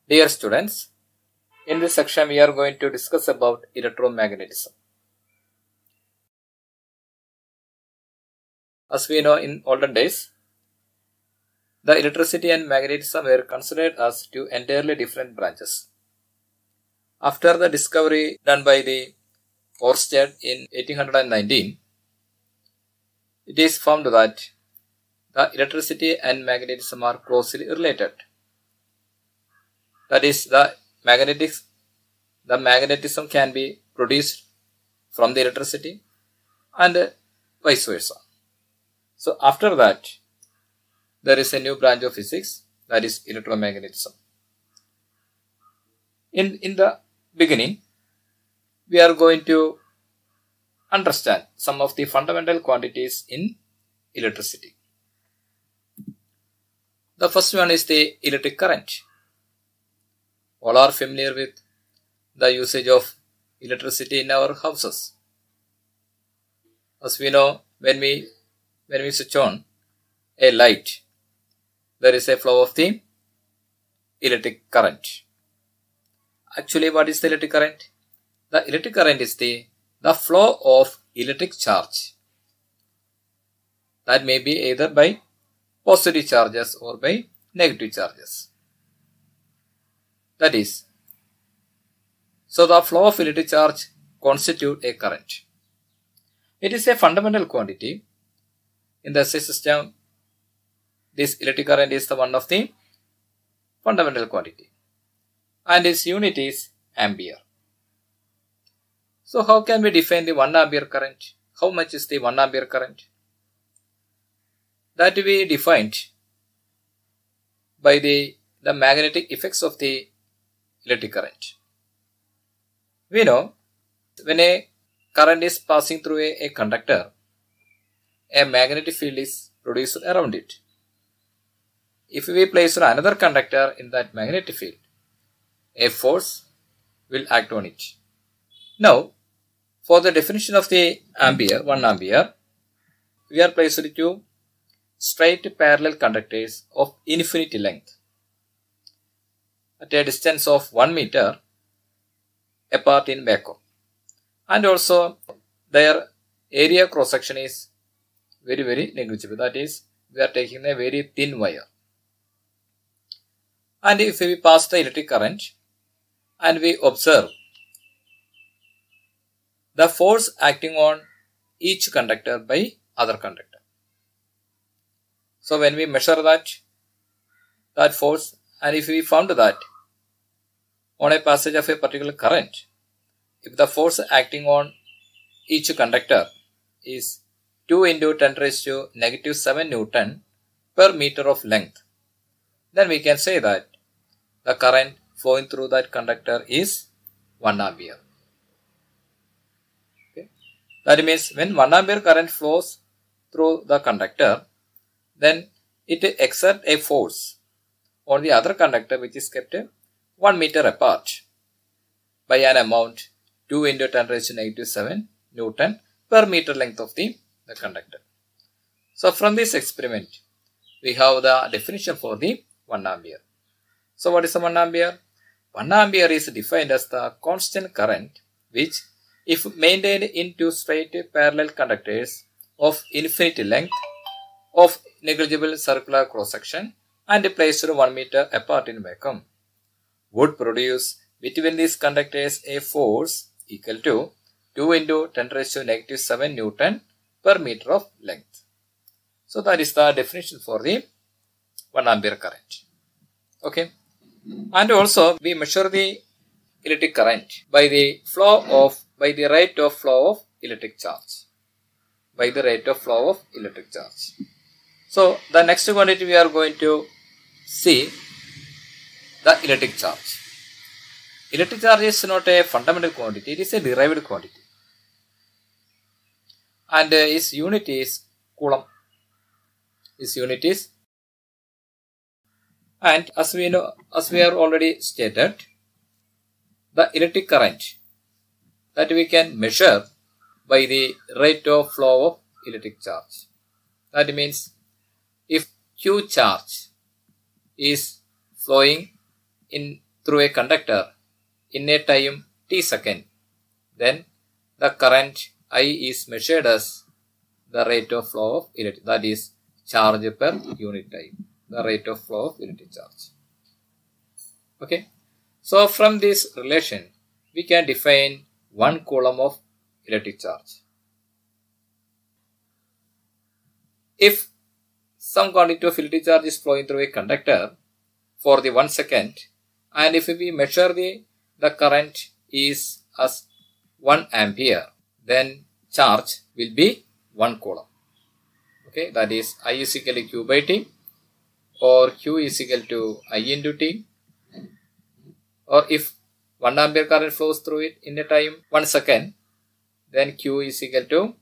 Dear students, in this section we are going to discuss about electromagnetism. As we know, in olden days, the electricity and magnetism were considered as two entirely different branches. After the discovery done by the Oersted in 1819, it is found that the electricity and magnetism are closely related. That is, the magnetism can be produced from the electricity and vice versa. So after that, there is a new branch of physics, that is electromagnetism. In the beginning, we are going to understand some of the fundamental quantities in electricity. The first one is the electric current. All are familiar with the usage of electricity in our houses. As we know, when we switch on a light, there is a flow of the electric current. Actually, what is the electric current? The electric current is the flow of electric charge. That may be either by positive charges or by negative charges. That is, so the flow of electric charge constitutes a current. It is a fundamental quantity. In the SI system, this electric current is the one of the fundamental quantity, and its unit is ampere. So how can we define the 1 ampere current? How much is the 1 ampere current? That we defined by the magnetic effects of the electric current. We know when a current is passing through a conductor, a magnetic field is produced around it. If we place another conductor in that magnetic field, a force will act on it. Now, for the definition of the ampere, 1 ampere, we are placed two straight parallel conductors of infinite length at a distance of 1 meter apart in vacuum, and also their area cross section is very negligible. That is, we are taking a very thin wire, and if we pass the electric current and we observe the force acting on each conductor by other conductor. So when we measure that force, and if we found that on a passage of a particular current, if the force acting on each conductor is 2 into 10 raised to negative 7 Newton per meter of length, then we can say that the current flowing through that conductor is 1 ampere. Okay. That means when 1 ampere current flows through the conductor, then it exerts a force on the other conductor which is kept 1 meter apart by an amount 2 into 10 raised to negative 7 Newton per meter length of the conductor. So from this experiment, we have the definition for the 1 ampere. So what is the 1 ampere? 1 ampere is defined as the constant current which, if maintained in two straight parallel conductors of infinite length of negligible circular cross section and placed 1 meter apart in vacuum, would produce between these conductors a force equal to 2 into 10 raised to negative 7 Newton per meter of length. So that is the definition for the 1 ampere current. Okay. And also we measure the electric current by the rate of flow of electric charge. By the rate of flow of electric charge. So the next quantity we are going to see the electric charge. Electric charge is not a fundamental quantity, it is a derived quantity. And its unit is coulomb. Its unit is, and as we know, as we have already stated, the electric current that we can measure by the rate of flow of electric charge. That means if Q charge is flowing in through a conductor in a time t second, then the current I is measured as the rate of flow of electric, that is charge per unit time, the rate of flow of electric charge. Okay, so from this relation we can define 1 coulomb of electric charge. If some quantity of electric charge is flowing through a conductor for the 1 second, and if we measure the current is as 1 ampere, then charge will be 1 coulomb. Okay, that is I is equal to Q by T, or Q is equal to I into T, or if 1 ampere current flows through it in a time 1 second, then Q is equal to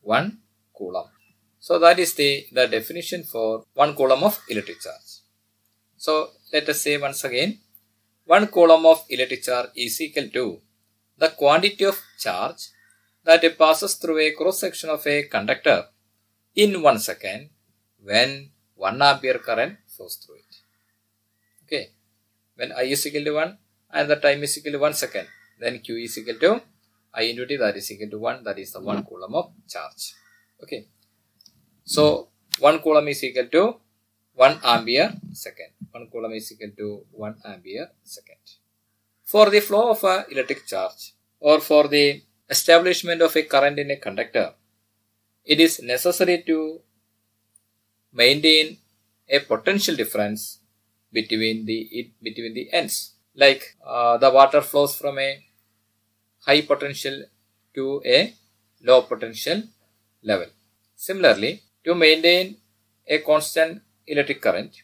1 coulomb. So that is the definition for 1 coulomb of electric charge. So let us say once again, 1 coulomb of electric charge is equal to the quantity of charge that passes through a cross section of a conductor in 1 second when 1 ampere current flows through it. Okay, when I is equal to 1 and the time is equal to 1 second, then Q is equal to I into T, that is equal to 1, that is the 1 coulomb of charge. Okay, so 1 coulomb is equal to 1 ampere second. 1 coulomb is equal to 1 ampere second. For the flow of an electric charge, or for the establishment of a current in a conductor, it is necessary to maintain a potential difference between the ends. Like the water flows from a high potential to a low potential level. Similarly, to maintain a constant electric current,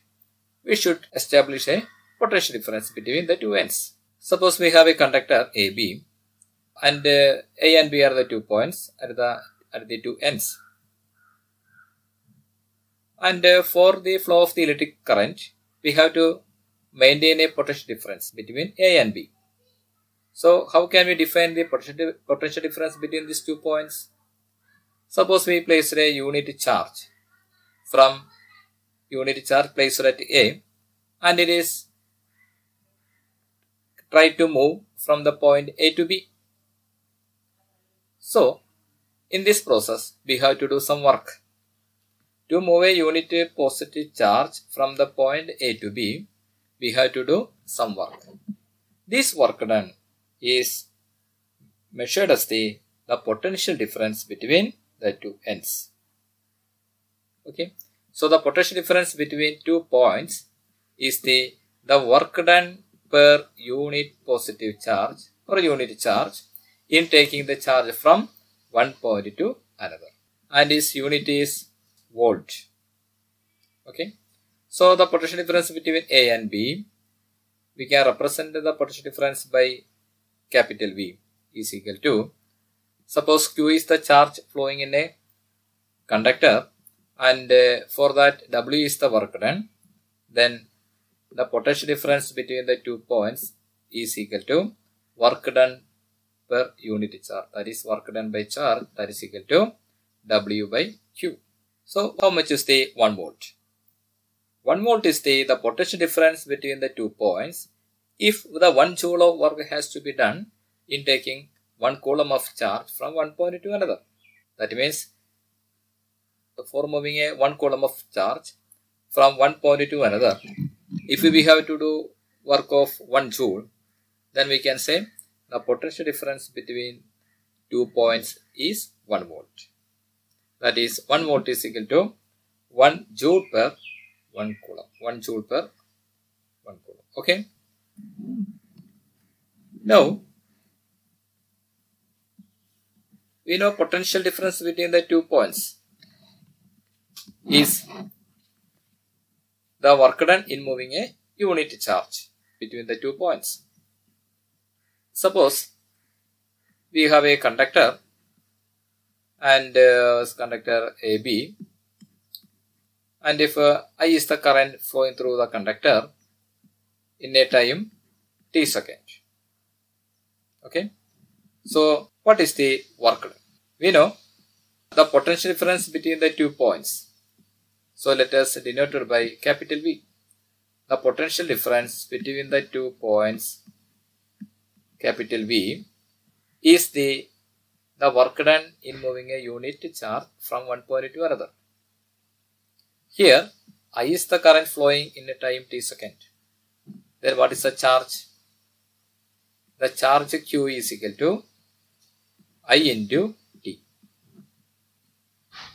we should establish a potential difference between the two ends. Suppose we have a conductor AB, and A and B are the 2 points at the 2 ends. And for the flow of the electric current, we have to maintain a potential difference between A and B. So how can we define the potential difference between these 2 points? Suppose we place a unit charge placed at A, and it is try to move from the point A to B. So in this process we have to do some work. To move a unit positive charge from the point A to B, we have to do some work. This work done is measured as the potential difference between the 2 ends. Okay, so the potential difference between 2 points is the work done per unit positive charge or unit charge in taking the charge from one point to another, and its unit is volt. Okay, so the potential difference between A and B, we can represent the potential difference by capital V is equal to, suppose Q is the charge flowing in a conductor, and for that W is the work done, then the potential difference between the 2 points is equal to work done per unit charge, that is work done by charge, that is equal to W by Q. So how much is the 1 volt? 1 volt is the potential difference between the 2 points if the 1 joule of work has to be done in taking 1 coulomb of charge from one point to another. That means for moving a 1 coulomb of charge from one point to another, if we have to do work of 1 joule, then we can say the potential difference between 2 points is 1 volt. That is 1 volt is equal to 1 joule per 1 coulomb. 1 joule per 1 coulomb. Okay. Now we know potential difference between the 2 points is the work done in moving a unit charge between the 2 points. Suppose we have a conductor, and conductor AB, and if I is the current flowing through the conductor in a time t second. Okay, so what is the work done? We know the potential difference between the 2 points. So let us denote it by capital V. the potential difference between the 2 points capital V is the work done in moving a unit charge from one point to another. Here I is the current flowing in a time t second. Then what is the charge? The charge Q is equal to I into T.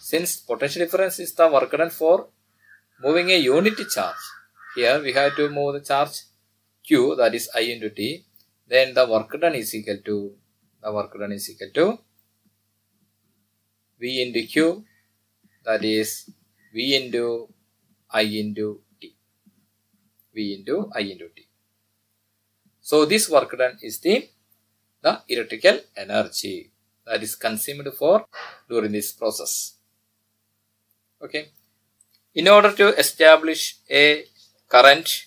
Since potential difference is the work done for moving a unit charge, here we have to move the charge Q, that is I into T. Then the work done is equal to V into Q, that is V into I into T. So this work done is the electrical energy that is consumed for during this process. Okay. In order to establish a current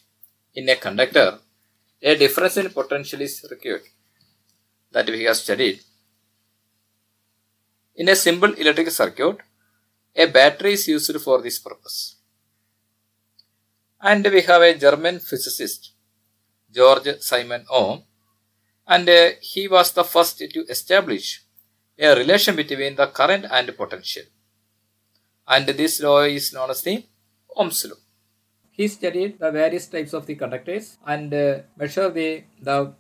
in a conductor, a difference in potential is required, that we have studied. In a simple electric circuit, a battery is used for this purpose. And we have a German physicist, George Simon Ohm, and he was the first to establish a relation between the current and potential. And this law is known as the Ohm's law. He studied the various types of the conductors and measured the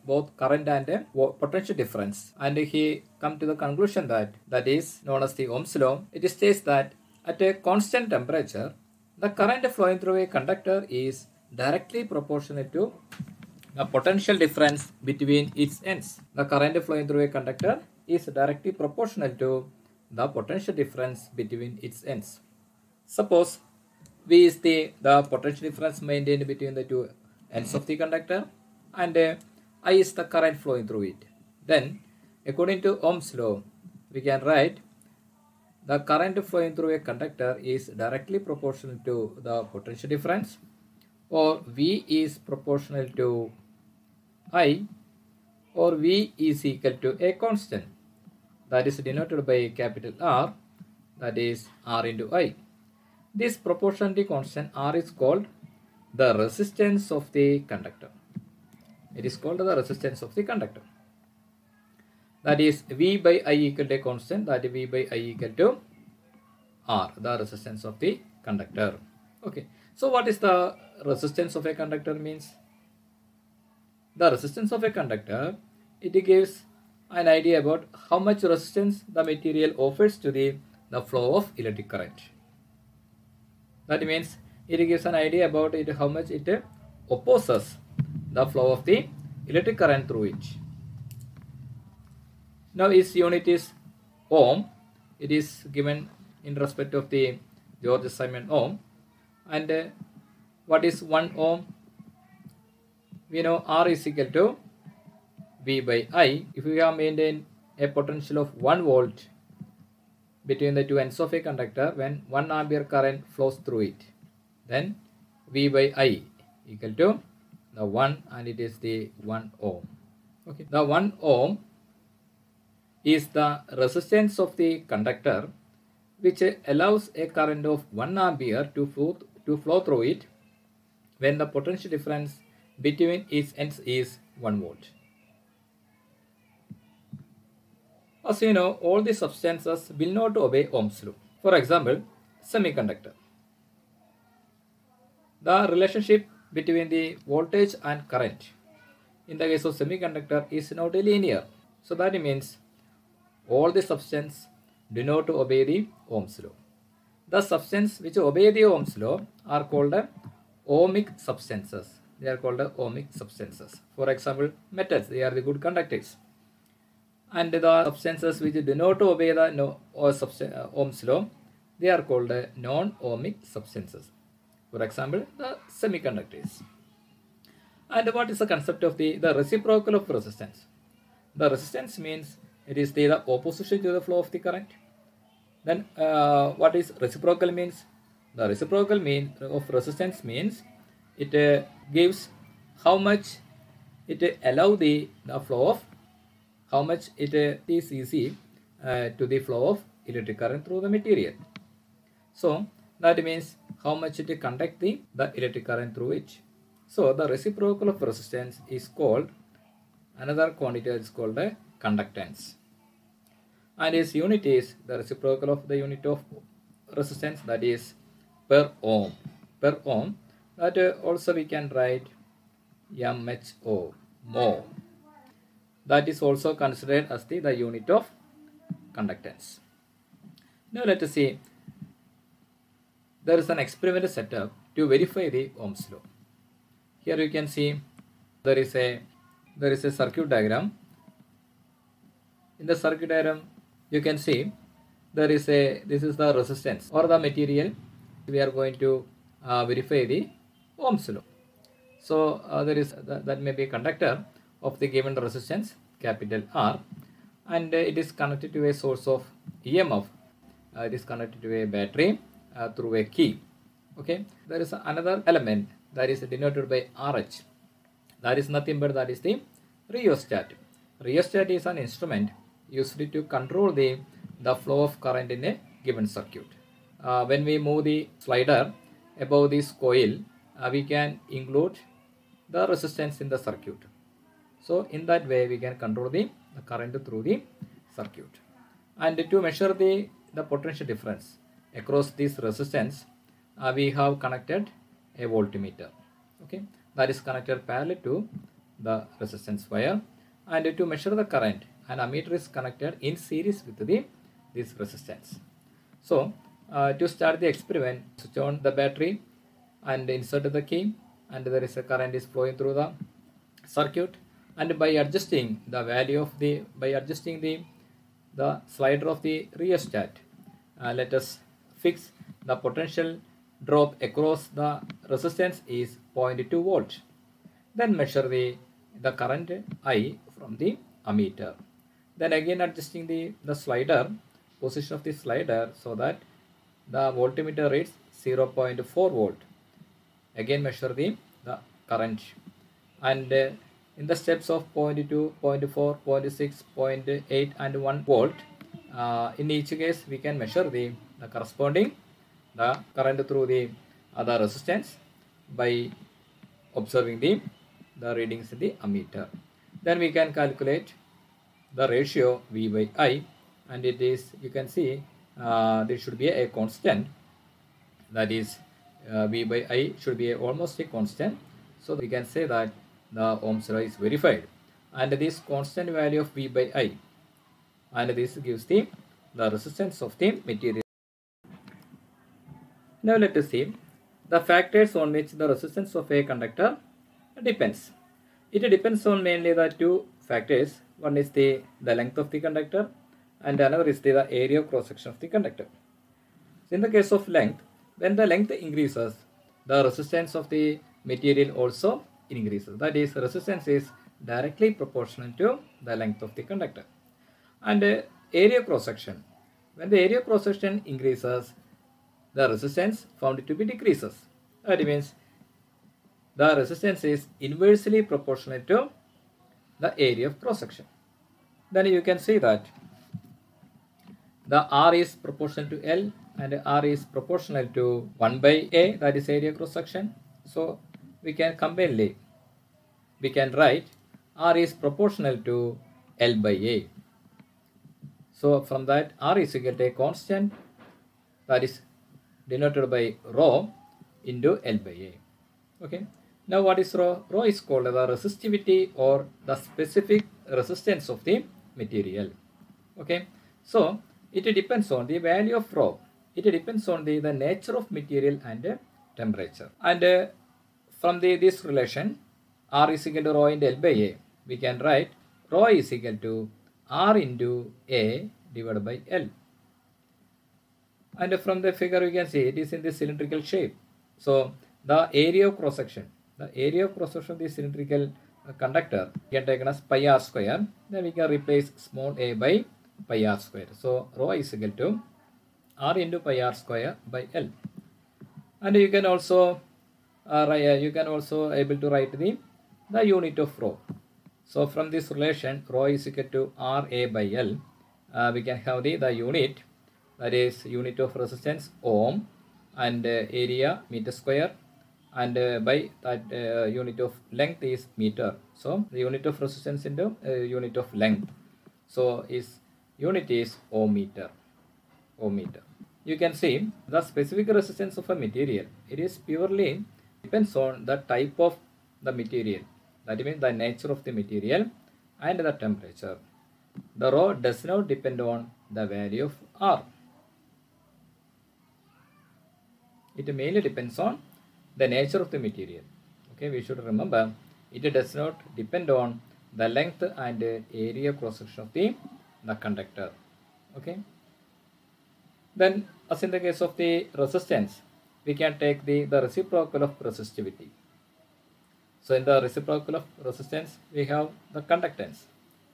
both current and potential difference. And he come to the conclusion that is known as the Ohm's law. It states that at a constant temperature, the current flowing through a conductor is directly proportional to the potential difference between its ends. The current flowing through a conductor is directly proportional to the potential difference between its ends. Suppose V is the potential difference maintained between the two ends of the conductor, and I is the current flowing through it. Then, according to Ohm's law, we can write the current flowing through a conductor is directly proportional to the potential difference, or V is proportional to I, or V is equal to a constant that is denoted by capital R, that is R into I. This proportionality constant R is called the resistance of the conductor. It is called the resistance of the conductor. That is V by I equal to a constant, that is V by I equal to R, the resistance of the conductor. Okay. So what is the resistance of a conductor means? The resistance of a conductor, it gives an idea about how much resistance the material offers to the flow of electric current. That means it gives an idea about it, how much it opposes the flow of the electric current through it. Now its unit is ohm. It is given in respect of the George Simon Ohm. And what is 1 ohm? We know R is equal to V by I. If we have maintained a potential of 1 volt between the two ends of a conductor, when 1 ampere current flows through it, then V by I equal to the 1, and it is the 1 ohm. Okay. The 1 ohm is the resistance of the conductor, which allows a current of 1 ampere to flow through it when the potential difference between its ends is 1 volt. As you know, all the substances will not obey Ohm's law. For example, semiconductor. The relationship between the voltage and current in the case of semiconductor is not linear. So that means all the substances do not obey the Ohm's law. The substances which obey the Ohm's law are called ohmic substances. They are called ohmic substances. For example, metals, they are the good conductors. And the substances which do not obey the Ohm's law, they are called non-ohmic substances. For example, the semiconductors. And what is the concept of the reciprocal of resistance? The resistance means it is the opposition to the flow of the current. Then what is reciprocal means? The reciprocal mean of resistance means it gives how much it allow the flow of, how much it is easy to the flow of electric current through the material. So that means how much it conduct the electric current through it. So the reciprocal of resistance is called, another quantity is called a conductance. And its unit is the reciprocal of the unit of resistance, that is per ohm. Per ohm, that also we can write mho, mho. That is also considered as the unit of conductance. Now let us see, there is an experimental setup to verify the Ohm's law. Here you can see there is a circuit diagram. In the circuit diagram you can see this is the resistance or the material we are going to verify the Ohm's law. So there is that may be a conductor of the given resistance capital R, and it is connected to a source of EMF. It is connected to a battery through a key. Okay, there is another element that is denoted by RH. That is nothing but that is the rheostat. Rheostat is an instrument used to control the flow of current in a given circuit. When we move the slider above this coil, we can include the resistance in the circuit. So in that way we can control the current through the circuit. And to measure the potential difference across this resistance, we have connected a voltmeter. Okay, that is connected parallel to the resistance wire, and to measure the current, an ammeter is connected in series with this resistance. So to start the experiment, switch on the battery and insert the key, and there is a current is flowing through the circuit, and by adjusting the value of the slider of the rheostat, let us fix the potential drop across the resistance is 0.2 volt. Then measure the current I from the ammeter. Then again adjusting the slider, position of the slider, so that the voltmeter reads 0.4 volt. Again measure the current, and in the steps of 0.2, 0.4, 0.6, 0.8 and 1 volt, in each case we can measure the corresponding the current through the other resistance by observing the readings in the ammeter. Then we can calculate the ratio V by I, and it is, you can see there should be a constant, that is V by I should be almost a constant. So we can say that the Ohm's law is verified, and this constant value of V by I, and this gives the resistance of the material. Now let us see the factors on which the resistance of a conductor depends. It depends on mainly the two factors. One is the length of the conductor, and another is the area of cross section of the conductor. In the case of length, when the length increases, the resistance of the material also increases. That is, resistance is directly proportional to the length of the conductor. And area cross section, when the area cross section increases, the resistance found to be decreases. That means the resistance is inversely proportional to the area of cross section. Then you can see that the R is proportional to L, and R is proportional to 1 by A, that is area cross section. So we can combinedly we can write R is proportional to L by A. So from that, R is equal to a constant, that is denoted by rho into L by A. Okay. Now what is rho? Rho is called the resistivity or the specific resistance of the material. Okay. So it depends on the value of rho. It depends on the nature of material and temperature. And from this relation, R is equal to rho into L by A, we can write rho is equal to R into A divided by L. And from the figure you can see it is in the cylindrical shape. So the area of cross section, of the cylindrical conductor can taken as pi r square. Then we can replace small a by pi r square. So rho is equal to R into pi r square by L. And you can also able to write the unit of rho. So from this relation, rho is equal to R A by L. We can have the unit, that is unit of resistance ohm, and area meter square, and by that unit of length is meter. So the unit of resistance into unit of length. So its unit is ohm meter. Ohm meter. You can see the specific resistance of a material. It is purely depends on the type of the material. That means the nature of the material and the temperature. The rho does not depend on the value of R. It mainly depends on the nature of the material. Okay, we should remember it does not depend on the length and area cross section of the conductor. Okay. Then, as in the case of the resistance, we can take the reciprocal of resistivity. So in the reciprocal of resistance, we have the conductance.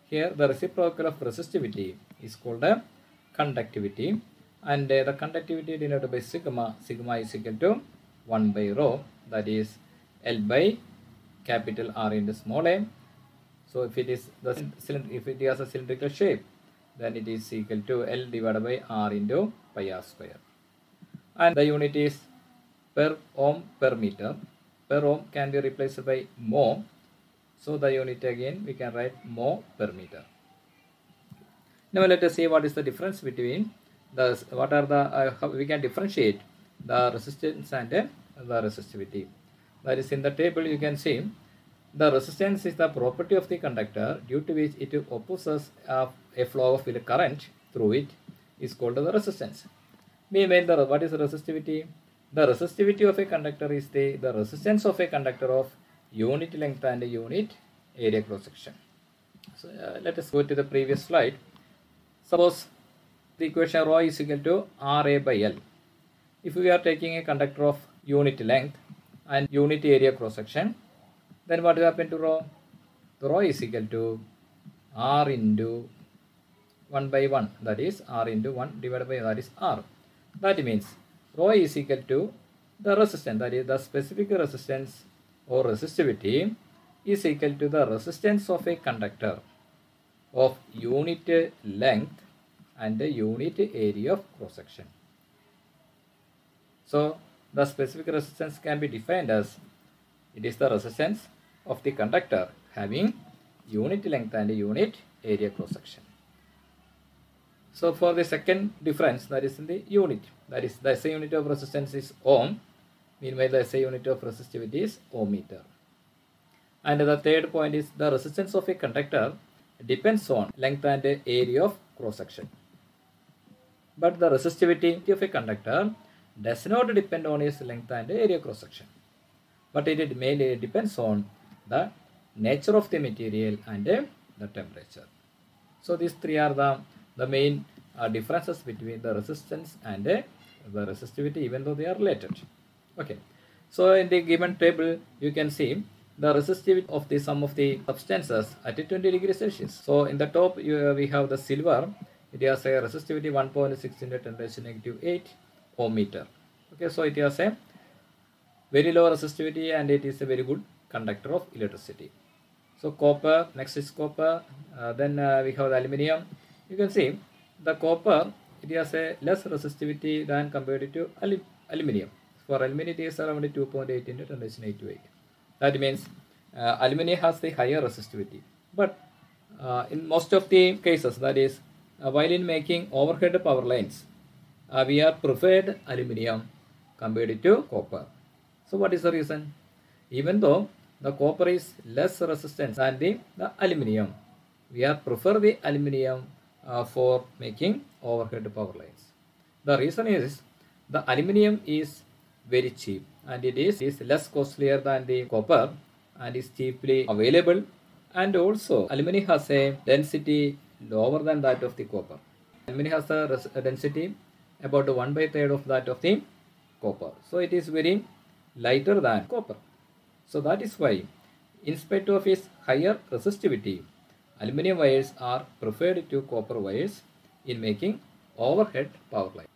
Here the reciprocal of resistivity is called a conductivity, and the conductivity denoted by sigma. Sigma is equal to 1 by rho, that is L by capital R into small a. So if it is if it has a cylindrical shape, then it is equal to L divided by R into pi r square. And the unit is per ohm per meter. Per ohm can be replaced by mho. So the unit again we can write mho per meter. Now let us see what is the difference between how we can differentiate the resistance and the resistivity. That is, in the table you can see the resistance is the property of the conductor due to which it opposes a flow of current through it is called the resistance. Meanwhile, what is the resistivity? The resistivity of a conductor is the resistance of a conductor of unit length and unit area cross section. So let us go to the previous slide. Suppose the equation rho is equal to Ra by L. If we are taking a conductor of unit length and unit area cross section, then what will happen to rho? The rho is equal to R into 1 by 1, that is R into 1 divided by that is R. That means rho is equal to the resistance, that is the specific resistance or resistivity is equal to the resistance of a conductor of unit length and the unit area of cross section. So the specific resistance can be defined as it is the resistance of the conductor having unit length and unit area cross section. So for the second difference, that is in the unit, that is the SI unit of resistance is ohm, meanwhile the SI unit of resistivity is ohm meter. And the third point is the resistance of a conductor depends on length and area of cross section. But the resistivity of a conductor does not depend on its length and area cross section, but it mainly depends on the nature of the material and the temperature. So these three are the main differences between the resistance and the resistivity, even though they are related. Okay. So in the given table, you can see the resistivity of the sum of the substances at 20 degrees Celsius. So in the top, we have the silver. It has a resistivity 1.6 into 10 raised to negative 8 ohm meter. Okay, so it has a very low resistivity and it is a very good conductor of electricity. So copper, next is copper, then we have the aluminium. You can see the copper, it has a less resistivity than compared to aluminium. For aluminium it is around 2.8 into 10 raised to negative 8. That means aluminium has the higher resistivity. But in most of the cases, that is while in making overhead power lines, we are preferred aluminium compared to copper. So what is the reason? Even though the copper is less resistant than the aluminium, we are prefer the aluminium for making overhead power lines. The reason is the aluminium is very cheap and it is less costlier than the copper and is cheaply available, and also aluminium has a density lower than that of the copper. Aluminium has a density about 1/3 of that of the copper. So it is very lighter than copper. So that is why, in spite of its higher resistivity, aluminium wires are preferred to copper wires in making overhead power line.